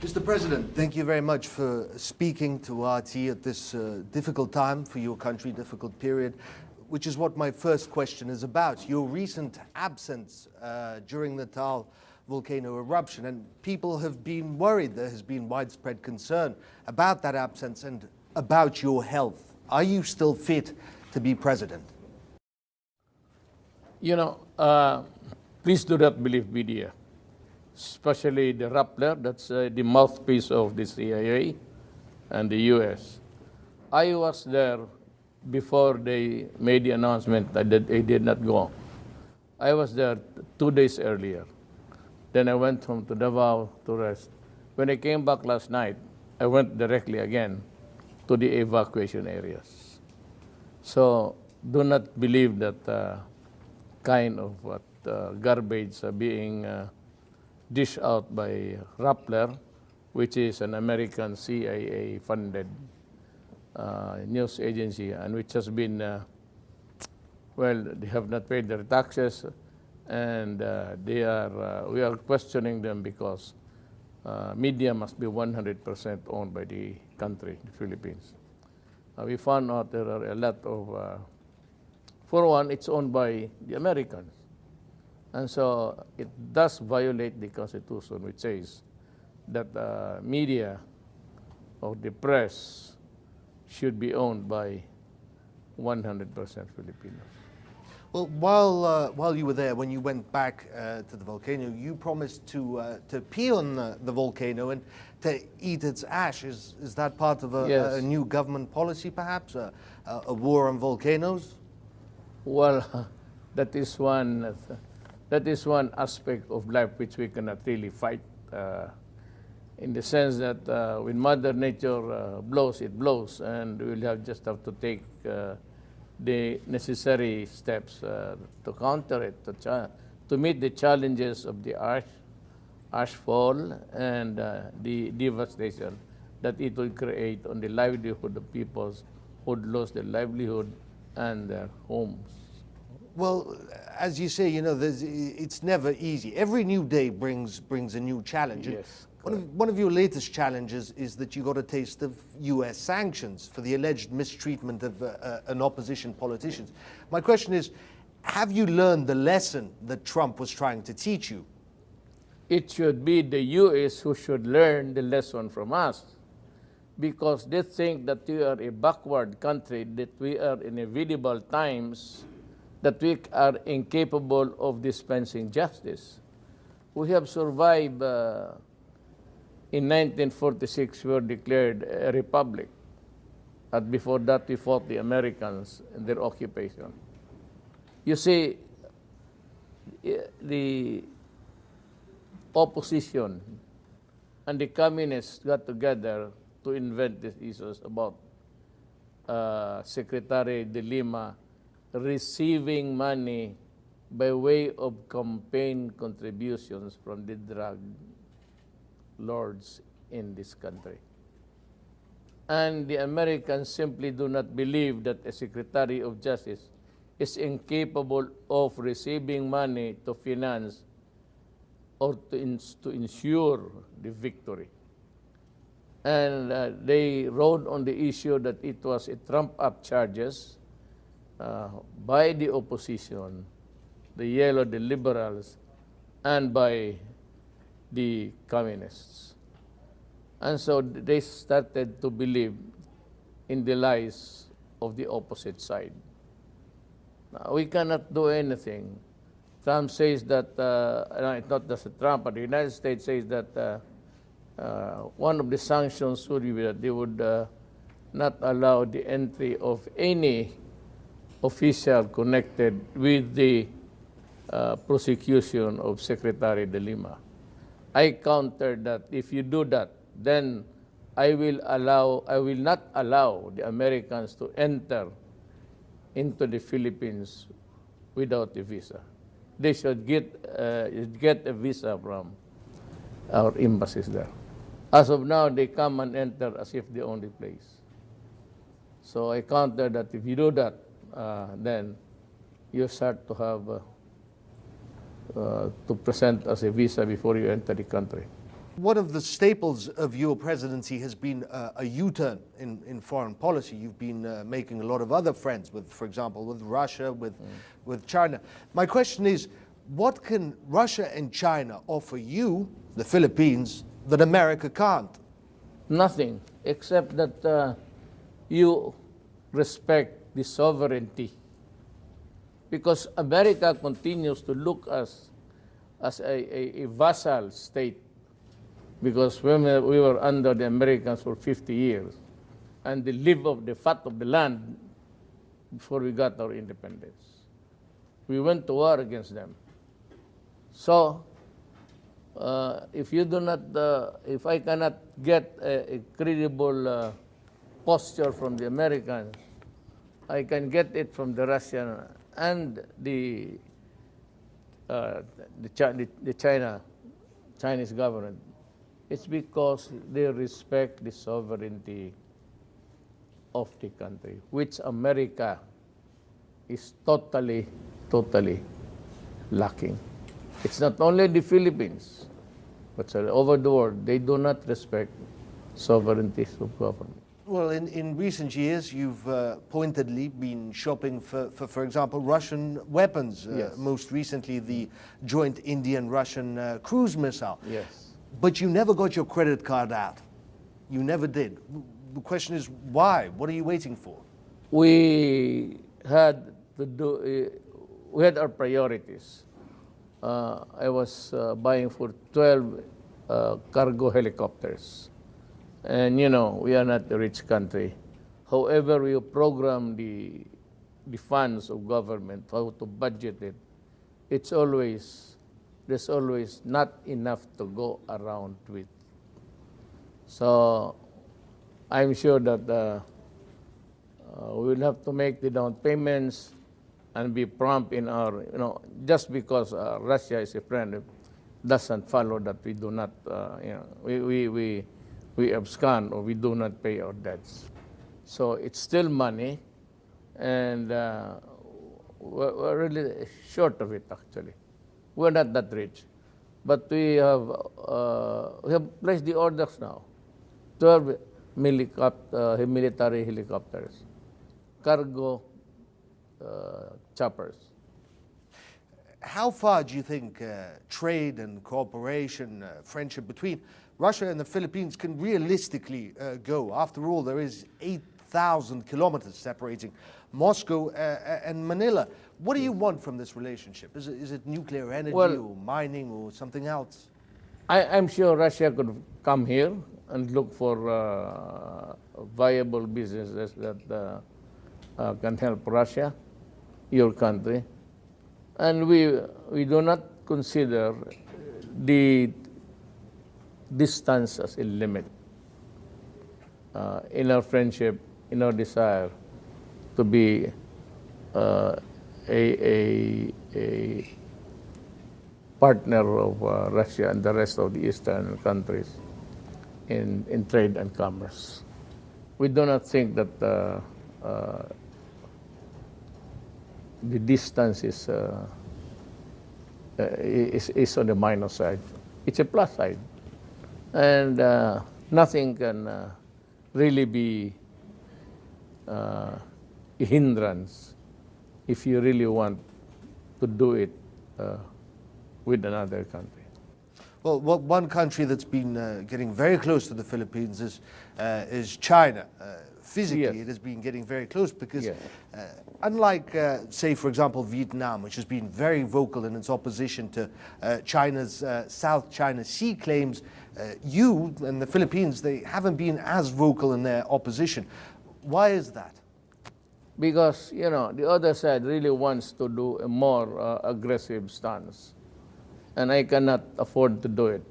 Mr. President, thank you very much for speaking to RT at this difficult time for your country, difficult period, which is what my first question is about. Your recent absence during the Tal volcano eruption, and people have been worried. There has been widespread concern about that absence and about your health. Are you still fit to be president? You know, please do not believe media, especially the Rappler, that's the mouthpiece of the CIA and the US. I was there before they made the announcement that they did not go. I was there 2 days earlier. Then I went home to Davao to rest. When I came back last night, I went directly again to the evacuation areas. So do not believe that kind of garbage being dished out by Rappler, which is an American CIA-funded news agency, and which has been, well, they have not paid their taxes, and we are questioning them because media must be 100% owned by the country, the Philippines. We found out there are a lot of, for one, it's owned by the Americans. And so it does violate the Constitution, which says that media or the press should be owned by 100% Filipinos. Well, while you were there, when you went back to the volcano, you promised to pee on the volcano and to eat its ash. Is that part of a new government policy, perhaps? A war on volcanoes? Well, that is one aspect of life which we cannot really fight, in the sense that when Mother Nature blows, it blows, and we will just have to take the necessary steps to counter it, to meet the challenges of the ash fall and the devastation that it will create on the livelihood of peoples who would lose their livelihood and their homes. Well, as you say, you know, it's never easy. Every new day brings a new challenge. Yes. One of your latest challenges is that you got a taste of U.S. sanctions for the alleged mistreatment of an opposition politician. My question is, have you learned the lesson that Trump was trying to teach you? It should be the U.S. who should learn the lesson from us, because they think that we are a backward country, that we are in available times, that we are incapable of dispensing justice. We have survived. In 1946, we were declared a republic. And before that, we fought the Americans in their occupation. You see, the opposition and the communists got together to invent these issues about Secretary de Lima receiving money by way of campaign contributions from the drug lords in this country. And the Americans simply do not believe that a Secretary of Justice is incapable of receiving money to finance or to ensure the victory. And they wrote on the issue that it was a trump-up charges by the opposition, the yellow, the liberals, and by the communists. And so they started to believe in the lies of the opposite side. Now, we cannot do anything. Trump says that, it's not just Trump, but the United States says that one of the sanctions would be that they would not allow the entry of any official connected with the prosecution of Secretary de Lima. I countered that if you do that, then I will not allow the Americans to enter into the Philippines without a visa. They should get a visa from our embassies there. As of now, they come and enter as if they own the place. So I countered that if you do that, then you start to have to present as a visa before you enter the country. One of the staples of your presidency has been a U-turn in foreign policy. You've been making a lot of other friends with, for example, with Russia, with China. My question is, what can Russia and China offer you, the Philippines, that America can't? Nothing, except that you respect the sovereignty. Because America continues to look us as a vassal state, because when we were under the Americans for 50 years, and they live off the fat of the land before we got our independence. We went to war against them. So, if you do not, if I cannot get a credible posture from the Americans, I can get it from the Russian and the Chinese government. It's because they respect the sovereignty of the country, which America is totally lacking. It's not only the Philippines, but over the world, they do not respect sovereignty of government. Well, in recent years, you've pointedly been shopping for example, Russian weapons. Yes. Most recently, the joint Indian-Russian cruise missile. Yes. But you never got your credit card out. You never did. The question is, why? What are you waiting for? We had to do. We had our priorities. I was buying for 12 cargo helicopters. And, you know, we are not a rich country. However, we program the funds of government, how to budget it, there's always not enough to go around with. So I'm sure that we'll have to make the down payments and be prompt in our, you know, just because Russia is a friend, doesn't follow that we do not, you know, we abscond or we do not pay our debts. So it's still money, and we're really short of it, actually. We're not that rich. But we have placed the orders now. 12 military helicopters, cargo choppers. How far do you think trade and cooperation, friendship between Russia and the Philippines can realistically go? After all, there is 8,000 kilometers separating Moscow and Manila. What do you want from this relationship? Is it nuclear energy or mining or something else? I'm sure Russia could come here and look for viable businesses that can help Russia, your country. And we do not consider the distance as a limit in our friendship, in our desire to be a partner of Russia and the rest of the Eastern countries in trade and commerce. We do not think that the distance is on the minus side. It's a plus side. And nothing can really be a hindrance if you really want to do it with another country. Well, one country that's been getting very close to the Philippines is China. Physically, Yes. it has been getting very close because, Yes. unlike, say, for example, Vietnam, which has been very vocal in its opposition to China's South China Sea claims, you and the Philippines, they haven't been as vocal in their opposition. Why is that? Because, you know, the other side really wants to do a more aggressive stance. And I cannot afford to do it.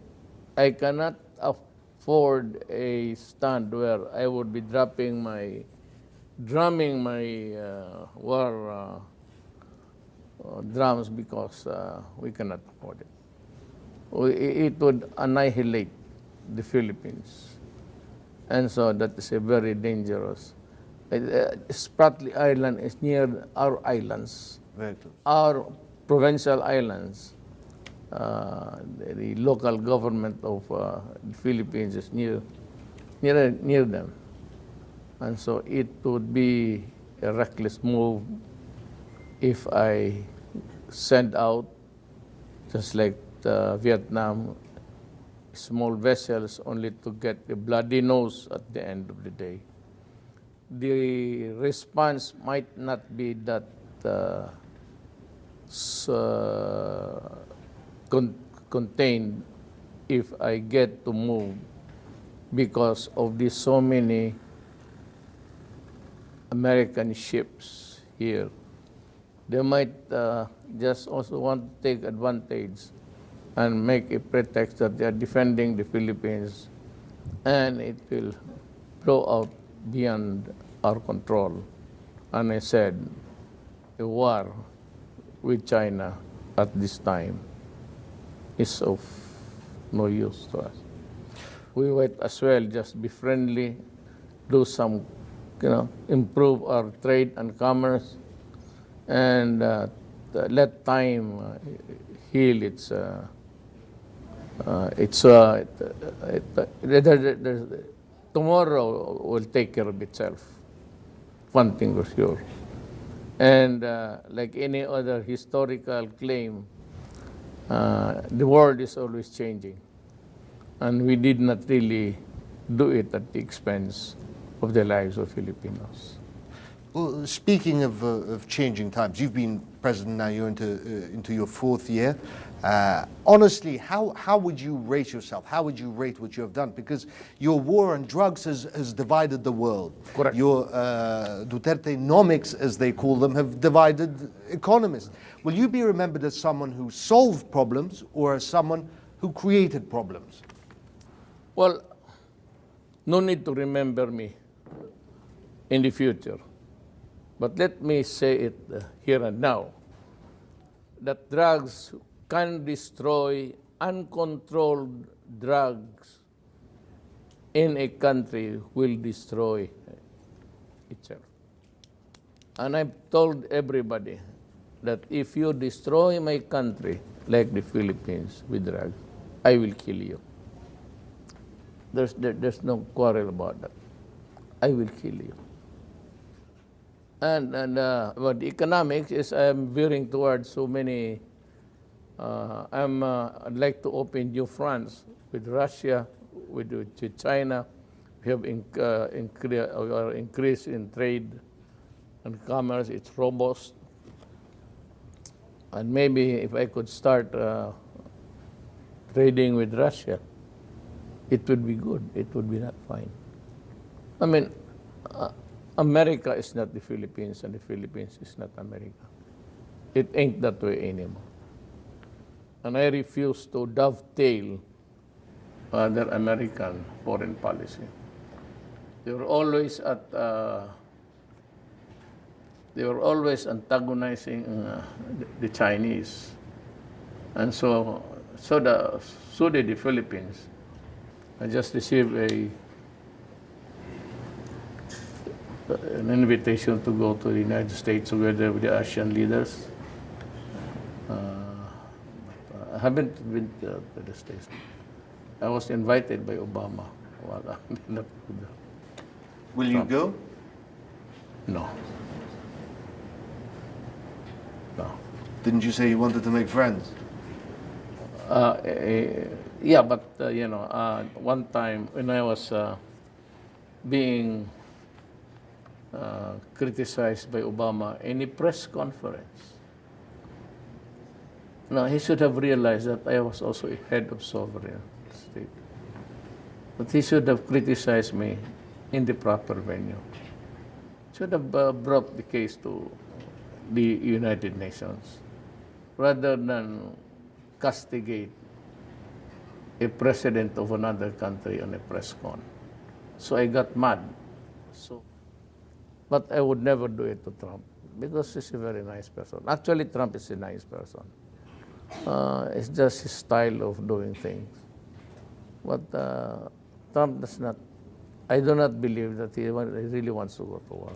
I cannot afford a stand where I would be drumming my war drums because we cannot afford it. It would annihilate the Philippines. And so that is a very dangerous. Spratly Island is near our islands, Very close. our provincial islands. the local government of the Philippines is near them. And so it would be a reckless move if I send out, just like Vietnam, small vessels only to get a bloody nose at the end of the day. The response might not be that contained if I get to move because of the so many American ships here. They might just also want to take advantage and make a pretext that they are defending the Philippines, and it will blow out beyond our control. And I said, a war with China at this time is of no use to us. We might as well just be friendly, do some, improve our trade and commerce, and let time heal its. Tomorrow will take care of itself. One thing for sure. And like any other historical claim, the world is always changing. And we did not really do it at the expense of the lives of Filipinos. Well, speaking of changing times, you've been president now, you're into your fourth year. Honestly, how would you rate yourself? How would you rate what you have done? Because your war on drugs has divided the world. Correct. Your Duterte-nomics, as they call them, have divided economists. Will you be remembered as someone who solved problems or as someone who created problems? Well, no need to remember me in the future. But let me say it here and now, that drugs can destroy, uncontrolled drugs in a country will destroy itself. And I've told everybody that if you destroy my country, like the Philippines, with drugs, I will kill you. There's no quarrel about that. I will kill you. And about the economics is I'm veering towards so many. I'd like to open new fronts with Russia, with China. We have increase in trade and commerce. It's robust. And maybe if I could start trading with Russia, it would be good. It would be not fine. I mean, America is not the Philippines, and the Philippines is not America. It ain't that way anymore. And I refuse to dovetail their American foreign policy. They were always antagonizing the Chinese, and so did the Philippines. I just received an invitation to go to the United States together with the Asian leaders. I haven't been to the States. I was invited by Obama. Will you go? No. Didn't you say you wanted to make friends? Yeah, but one time when I was being criticized by Obama in a press conference, he should have realized that I was also a head of sovereign state. But he should have criticized me in the proper venue. Should have brought the case to the United Nations rather than castigate a president of another country on a press con. So I got mad. But I would never do it to Trump because he's a very nice person. Actually, Trump is a nice person. It's just his style of doing things. But Trump does not. I do not believe that he really wants to go to war.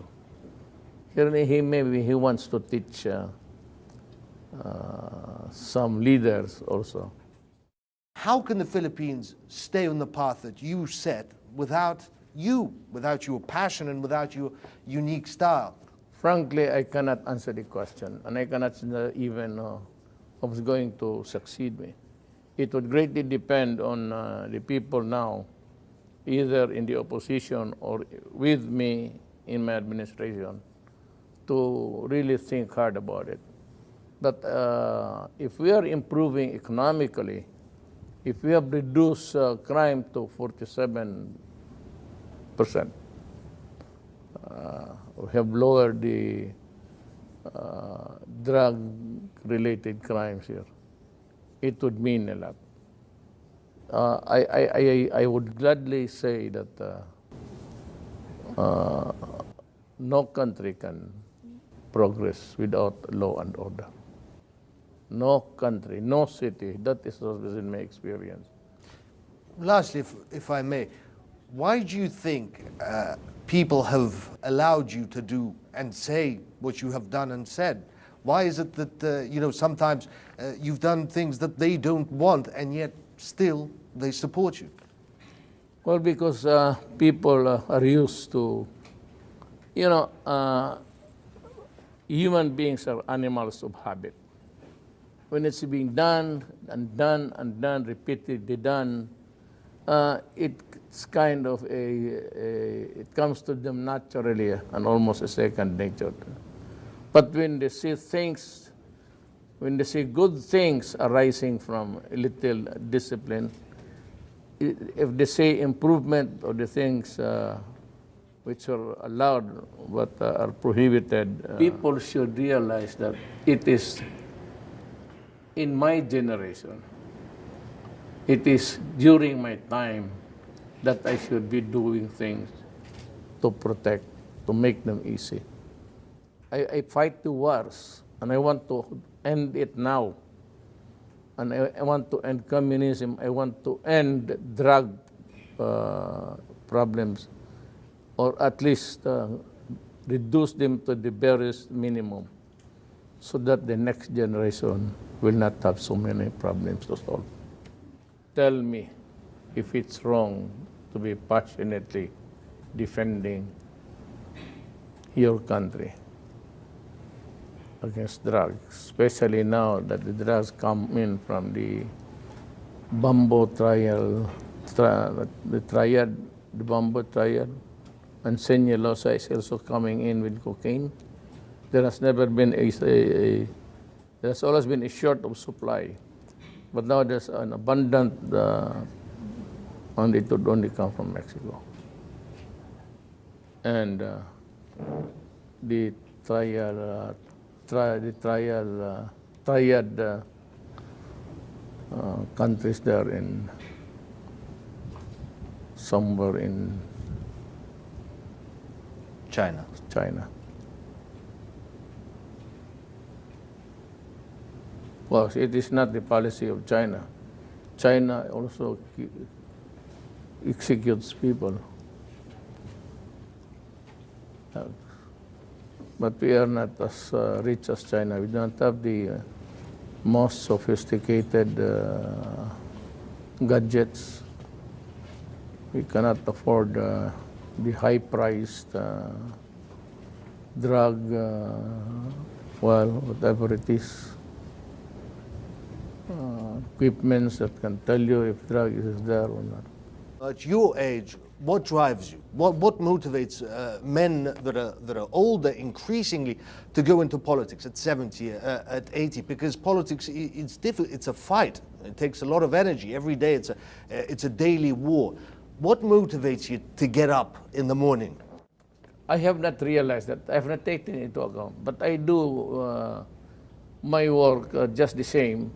Maybe he wants to teach some leaders also. How can the Philippines stay on the path that you set without your passion and without your unique style? Frankly, I cannot answer the question, and I cannot even who's going to succeed me. It would greatly depend on the people now, either in the opposition or with me in my administration, to really think hard about it. But if we are improving economically, if we have reduced crime to 47%, we have lowered the drug-related crimes here, it would mean a lot. I would gladly say that no country can progress without law and order. No country, no city. That is always in my experience. Lastly, if I may, why do you think people have allowed you to do and say what you have done and said? Why is it that sometimes you've done things that they don't want and yet still they support you? Well, because people are used to, human beings are animals of habit. When it's being done and done and done, repeatedly done, it's kind of it comes to them naturally and almost a second nature. But when they see things, when they see good things arising from a little discipline, if they say improvement of the things which are allowed but are prohibited, people should realize that it is in my generation, it is during my time that I should be doing things to protect, to make them easy. I fight the wars, and I want to end it now. And I want to end communism. I want to end drug problems, or at least reduce them to the barest minimum, so that the next generation will not have so many problems to solve. Tell me if it's wrong to be passionately defending your country against drugs, especially now that the drugs come in from the Bambo trial, the Bambo trial, and Senyelosa is also coming in with cocaine. There has never been there has always been a short of supply, but now there's an abundant, and it would only come from Mexico. And the triad countries there in somewhere in China. Well, it is not the policy of China. China also executes people. But we are not as rich as China. We don't have the most sophisticated gadgets. We cannot afford the high-priced drug, whatever it is. Equipments that can tell you if drug is there or not. At your age, what drives you? What motivates men that are older increasingly to go into politics at 70, at 80? Because politics, it's difficult. It's a fight. It takes a lot of energy. Every day it's a daily war. What motivates you to get up in the morning? I have not realized that. I have not taken it into account. But I do my work just the same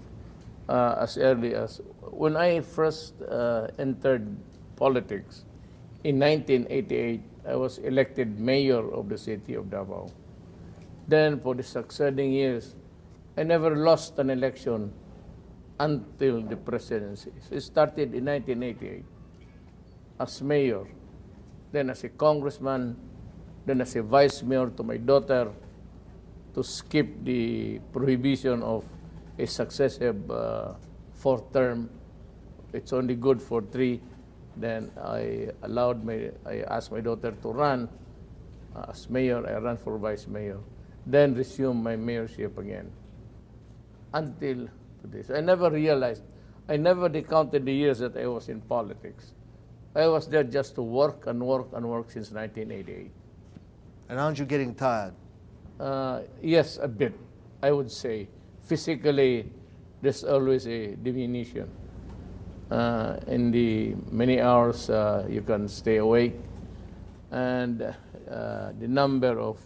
as early as when I first entered politics. In 1988, I was elected mayor of the city of Davao. Then for the succeeding years, I never lost an election until the presidency. So it started in 1988 as mayor, then as a congressman, then as a vice mayor to my daughter, to skip the prohibition of a successive fourth term. It's only good for 3. Then I asked my daughter to run as mayor. I ran for vice mayor. Then resume my mayorship again. Until today. So I never realized, I never counted the years that I was in politics. I was there just to work and work and work since 1988. And aren't you getting tired? Yes, a bit, I would say. Physically, there's always a diminution. In the many hours you can stay awake, and the number of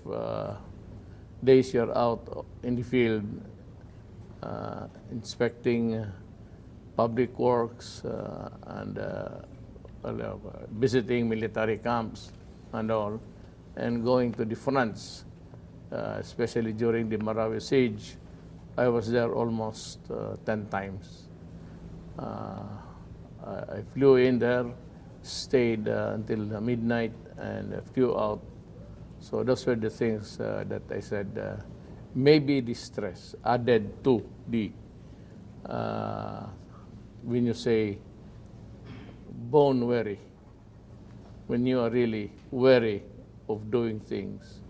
days you're out in the field inspecting public works and visiting military camps and all, and going to the fronts, especially during the Marawi siege. I was there almost 10 times. I flew in there, stayed until midnight, and flew out. So those were the things that I said, maybe the stress added to the, when you say bone weary, when you are really weary of doing things.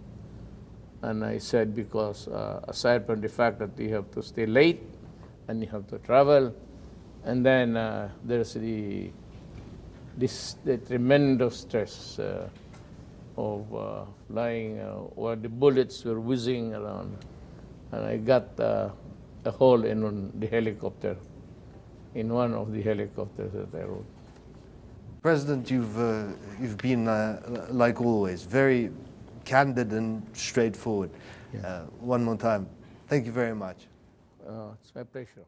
And I said, because aside from the fact that you have to stay late and you have to travel, and then there's the tremendous stress of flying where the bullets were whizzing around, and I got a hole in the helicopter, in one of the helicopters that I rode. President, you've been, like always, very candid and straightforward. Yeah. One more time, thank you very much. It's my pleasure.